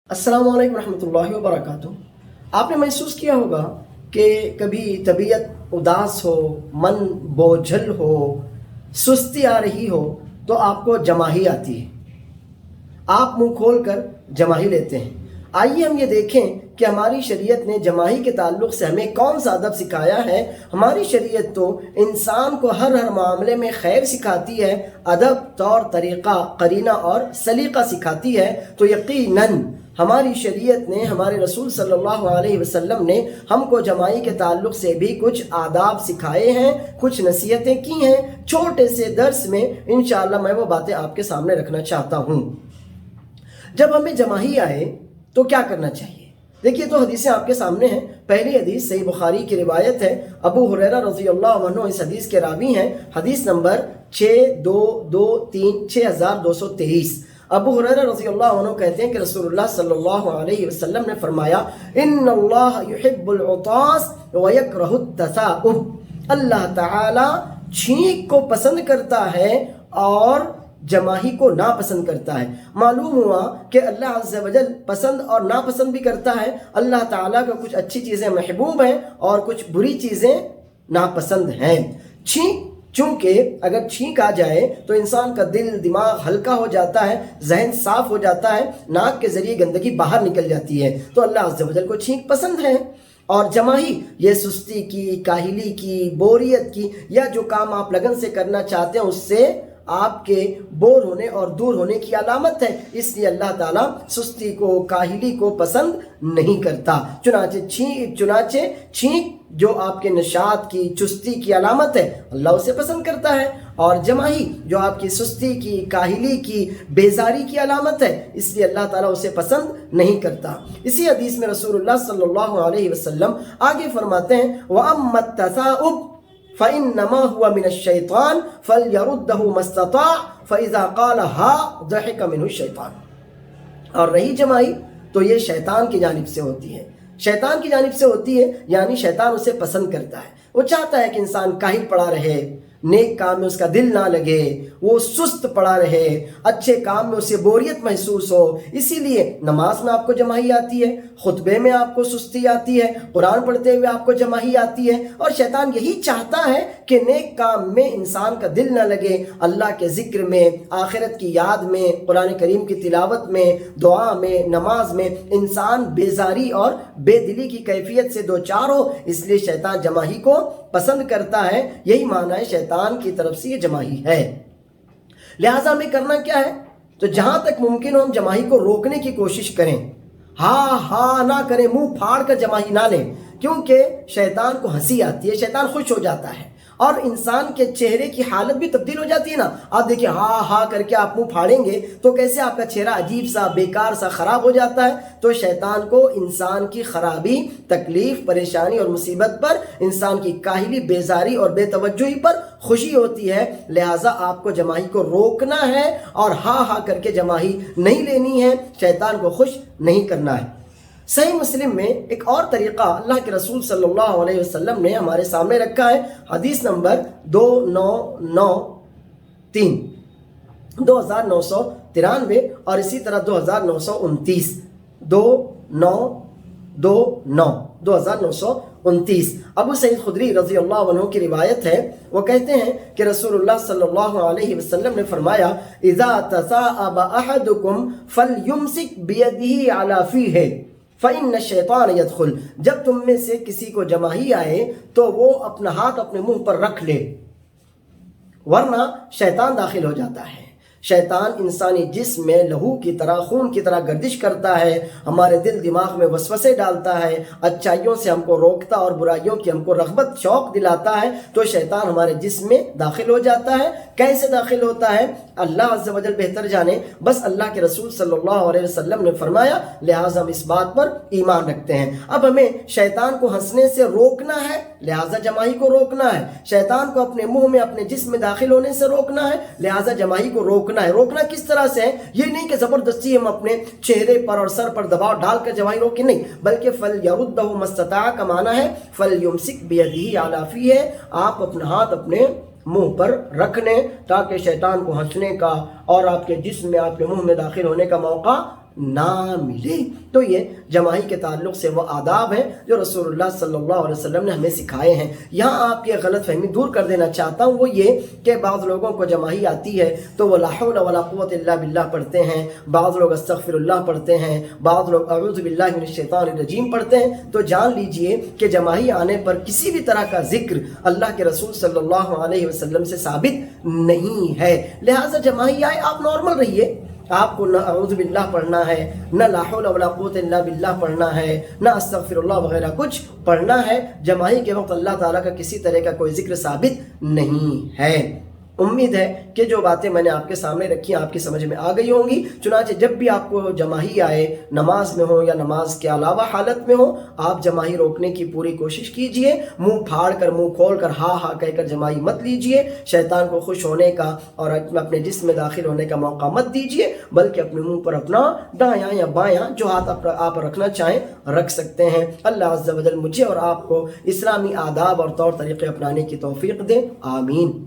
السلام علیکم ورحمۃ اللہ وبرکاتہ۔ آپ نے محسوس کیا ہوگا کہ کبھی طبیعت اداس ہو، من بوجھل ہو، سستی آ رہی ہو تو آپ کو جماہی آتی ہے، آپ منہ کھول کر جماہی لیتے ہیں۔ آئیے ہم یہ دیکھیں کہ ہماری شریعت نے جماہی کے تعلق سے ہمیں کون سا ادب سکھایا ہے۔ ہماری شریعت تو انسان کو ہر معاملے میں خیر سکھاتی ہے، ادب، طور طریقہ، قرینہ اور سلیقہ سکھاتی ہے، تو یقیناً ہماری شریعت نے، ہمارے رسول صلی اللہ علیہ وسلم نے ہم کو جماعی کے تعلق سے بھی کچھ آداب سکھائے ہیں، کچھ نصیحتیں کی ہیں۔ چھوٹے سے درس میں انشاءاللہ میں وہ باتیں آپ کے سامنے رکھنا چاہتا ہوں۔ جب ہمیں جماعی آئے تو کیا کرنا چاہیے؟ دیکھیے دو حدیثیں آپ کے سامنے ہیں۔ پہلی حدیث صحیح بخاری کی روایت ہے، ابو ہریرہ رضی اللہ عنہ اس حدیث کے راوی ہیں، حدیث نمبر 6223۔ ابو ہریرہ رضی اللہ عنہ کہتے ہیں کہ رسول اللہ صلی اللہ علیہ وسلم نے فرمایا، ان اللہ یحب العطاس ویکرہ التثاؤب، اللہ تعالی چھینک کو پسند کرتا ہے اور جماہی کو ناپسند کرتا ہے۔ معلوم ہوا کہ اللہ عز و جل پسند اور ناپسند بھی کرتا ہے۔ اللہ تعالیٰ کا کچھ اچھی چیزیں محبوب ہیں اور کچھ بری چیزیں ناپسند ہیں۔ چھینک، چونکہ اگر چھینک آ جائے تو انسان کا دل دماغ ہلکا ہو جاتا ہے، ذہن صاف ہو جاتا ہے، ناک کے ذریعے گندگی باہر نکل جاتی ہے، تو اللہ عز و جل کو چھینک پسند ہے۔ اور جماہی یہ سستی کی، کاہلی کی، بوریت کی، یا جو کام آپ لگن سے کرنا چاہتے ہیں اس سے آپ کے بور ہونے اور دور ہونے کی علامت ہے، اس لیے اللہ تعالیٰ سستی کو، کاہلی کو پسند نہیں کرتا۔ چنانچہ چھینک جو آپ کے نشاط کی، چستی کی علامت ہے، اللہ اسے پسند کرتا ہے، اور جماہی جو آپ کی سستی کی، کاہلی کی، بیزاری کی علامت ہے، اس لیے اللہ تعالیٰ اسے پسند نہیں کرتا۔ اسی حدیث میں رسول اللہ صلی اللہ علیہ وسلم آگے فرماتے ہیں، وَأَمَّا التَّثَاؤُبُ فَإِنَّمَا هُوَ مِنَ الشَّيْطَانِ فَلْيَرُدَّهُ مَا اسْتَطَاعَ فَإِذَا قَالَ هَا ضَحِكَ مِنْهُ الشَّيْطَانُ۔ اور رہی جماعی تو یہ شیطان کی جانب سے ہوتی ہے، شیطان کی جانب سے ہوتی ہے، یعنی شیطان اسے پسند کرتا ہے۔ وہ چاہتا ہے کہ انسان کاہل پڑا رہے، نیک کام میں اس کا دل نہ لگے، وہ سست پڑا رہے، اچھے کام میں اسے بوریت محسوس ہو۔ اسی لیے نماز میں آپ کو جماعی آتی ہے، خطبے میں آپ کو سستی آتی ہے، قرآن پڑھتے ہوئے آپ کو جماعی آتی ہے، اور شیطان یہی چاہتا ہے کہ نیک کام میں انسان کا دل نہ لگے، اللہ کے ذکر میں، آخرت کی یاد میں، قرآن کریم کی تلاوت میں، دعا میں، نماز میں انسان بیزاری اور بے دلی کی کیفیت سے دوچار ہو، اس لیے شیطان جماعی کو پسند کرتا ہے۔ یہی معنی ہے شیطان کی طرف سے یہ جماعی ہے۔ لہٰذا ہمیں کرنا کیا ہے؟ تو جہاں تک ممکن ہو ہم جماعی کو روکنے کی کوشش کریں، ہاں نہ کریں، منہ پھاڑ کر جماعی نہ لیں، کیونکہ شیطان کو ہنسی آتی ہے، شیطان خوش ہو جاتا ہے، اور انسان کے چہرے کی حالت بھی تبدیل ہو جاتی ہے نا۔ آپ دیکھیں ہاں کر کے آپ منہ پھاڑیں گے تو کیسے آپ کا چہرہ عجیب سا، بیکار سا، خراب ہو جاتا ہے۔ تو شیطان کو انسان کی خرابی، تکلیف، پریشانی اور مصیبت پر، انسان کی کاہلی، بیزاری اور بے توجہی پر خوشی ہوتی ہے۔ لہٰذا آپ کو جماعی کو روکنا ہے اور ہاں کر کے جماعی نہیں لینی ہے، شیطان کو خوش نہیں کرنا ہے۔ صحیح مسلم میں ایک اور طریقہ اللہ کے رسول صلی اللہ علیہ وسلم نے ہمارے سامنے رکھا ہے، حدیث نمبر 2993 اور اسی طرح 2929 ابو سعید خدری رضی اللہ عنہ کی روایت ہے، وہ کہتے ہیں کہ رسول اللہ صلی اللہ علیہ وسلم نے فرمایا، اذا تثاءب احدکم فلیمسک بیدہ علی فیہ فَإِنَّ الشَّيْطَانَ يَدْخُلُ، جب تم میں سے کسی کو جماعی آئے تو وہ اپنا ہاتھ اپنے منہ پر رکھ لے، ورنہ شیطان داخل ہو جاتا ہے۔ شیطان انسانی جسم میں لہو کی طرح، خون کی طرح گردش کرتا ہے، ہمارے دل دماغ میں وسوسے ڈالتا ہے، اچھائیوں سے ہم کو روکتا اور برائیوں کی ہم کو رغبت، شوق دلاتا ہے۔ تو شیطان ہمارے جسم میں داخل ہو جاتا ہے۔ کیسے داخل ہوتا ہے اللہ عز و جل بہتر جانے، بس اللہ کے رسول صلی اللہ علیہ وسلم نے فرمایا، لہٰذا ہم اس بات پر ایمان رکھتے ہیں۔ اب ہمیں شیطان کو ہنسنے سے روکنا ہے، لہٰذا جماعی کو روکنا ہے۔ شیطان کو اپنے منہ میں، اپنے جسم میں داخل ہونے سے روکنا ہے، لہٰذا جماعی کو روکنا ہے۔ روکنا کس طرح سے ہے؟ یہ نہیں کہ زبردستی ہم اپنے چہرے پر اور سر پر دباؤ ڈال کر جماعی روکیں، نہیں، بلکہ فَلْيَرُدَّهُ مَا اسْتَطَاعَ کا معنی ہے فَلْيُمْسِكْ بِيَدِهِ عَلَى فِيهِ، آپ اپنا ہاتھ اپنے منہ پر رکھ لیں تاکہ شیطان کو ہنسنے کا اور آپ کے جسم میں آپ کے منہ میں داخل ہونے کا موقع نہ ملے۔ تو یہ جماعی کے تعلق سے وہ آداب ہیں جو رسول اللہ صلی اللہ علیہ وسلم نے ہمیں سکھائے ہیں۔ یہاں آپ کی غلط فہمی دور کر دینا چاہتا ہوں، وہ یہ کہ بعض لوگوں کو جماعی آتی ہے تو وہ لا حول ولا قوت الا باللہ پڑھتے ہیں، بعض لوگ استغفر اللہ پڑھتے ہیں، بعض لوگ اعوذ باللہ من الشیطان الرجیم پڑھتے ہیں۔ تو جان لیجئے کہ جماعی آنے پر کسی بھی طرح کا ذکر اللہ کے رسول صلی اللہ علیہ وسلم سے ثابت نہیں ہے، لہٰذا جماعی آئے آپ نارمل رہیے۔ آپ کو نہ اعوذ باللہ پڑھنا ہے، نہ لا حول ولا قوت الا باللہ پڑھنا ہے، نہ استغفر اللہ وغیرہ کچھ پڑھنا ہے۔ جماعی کے وقت اللہ تعالیٰ کا کسی طرح کا کوئی ذکر ثابت نہیں ہے۔ امید ہے کہ جو باتیں میں نے آپ کے سامنے رکھی آپ کی سمجھ میں آ گئی ہوں گی۔ چنانچہ جب بھی آپ کو جماعی آئے، نماز میں ہو یا نماز کے علاوہ حالت میں ہو، آپ جماعی روکنے کی پوری کوشش کیجئے۔ منہ پھاڑ کر، منہ کھول کر ہاں ہاں کہہ کر جماعی مت لیجئے، شیطان کو خوش ہونے کا اور اپنے جسم میں داخل ہونے کا موقع مت دیجئے، بلکہ اپنے منہ پر اپنا دایاں یا بایاں جو ہاتھ آپ رکھنا چاہیں رکھ سکتے ہیں۔ اللہ عز و جل مجھے اور آپ کو اسلامی آداب اور طور طریقے اپنانے کی توفیق دے، آمین۔